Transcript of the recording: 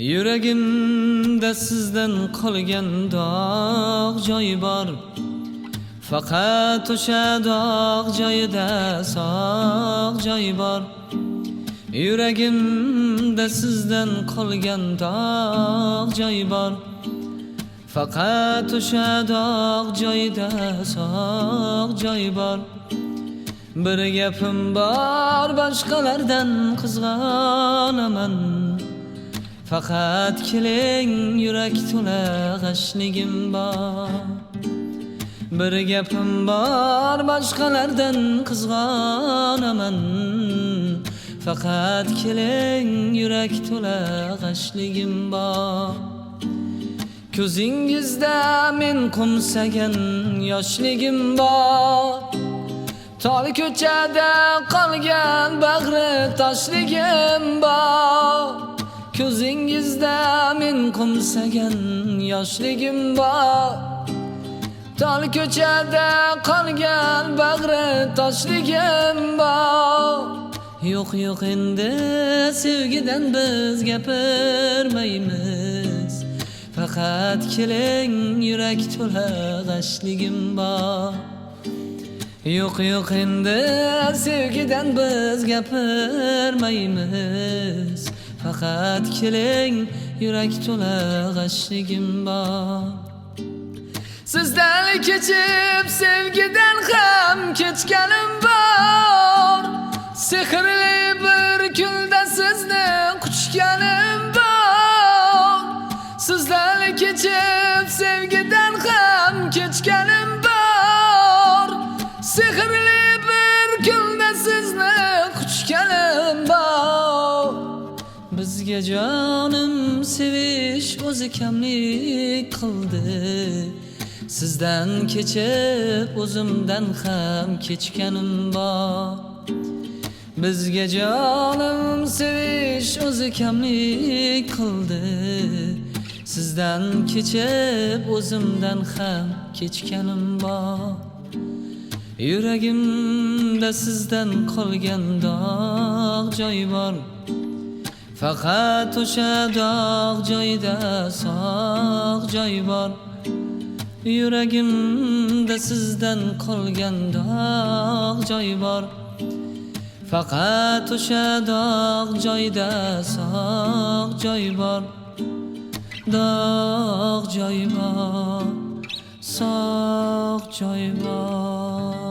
Yuragimda sizdan qolgan dog' joyi bor. Faqat o'sha dog' joyida sog' joyi bor. Yuragimda sizdan qolgan dog' joyi bor. Faqat o'sha dog' joyida sog' joyi bor. Bir gapim bor, boshqalardan qizg'anaman. Faqat keling, yurak to'la g'ashligim bor. Bir gapim bor, boshqalardan qizg'anaman. Faqat keling, yurak to'la g'ashligim bor. Ko'zingizda men qo'msagan yoshligim bor. Tol ko'chada qolgan bag'ri toshligim bor. Ko'zingizda men qo'msagan yoshligim bor. Tol ko'chada qolgan bag'ri toshligim bor. Yo'q endi sevgidan biz gapirmaymiz. Faqat keling, yurak to'la g'ashligim bor. Yo'q endi sevgidan biz gapirmaymiz. Faqat keling, yurak to'la g'ashligim bor. Sizdan kechib sevgidan ham kechganim bor. Sehrli bir kunda sizni quchganim bor. Sizdan kechib sevgidan ham kechganim bor. Sehrli bir kunda sizni quchganim bor. Bizga jonim sevish o'zi kamlik qildi. Sizdan kechib o'zimdan ham kechganim bor. Bizga jonim sevish o'zi kamlik qildi. Sizdan kechib o'zimdan ham kechganim bor. Yuragimda sizdan qolgan dog' joyi bor. Faqat o'sha dog' joyida sog' joyi bor. Yuragimda sizdan qolgan dog' joyi bor. Faqat o'sha dog' joyida sog' joyi bor. Dog' joyi bor, sog' joyi bor.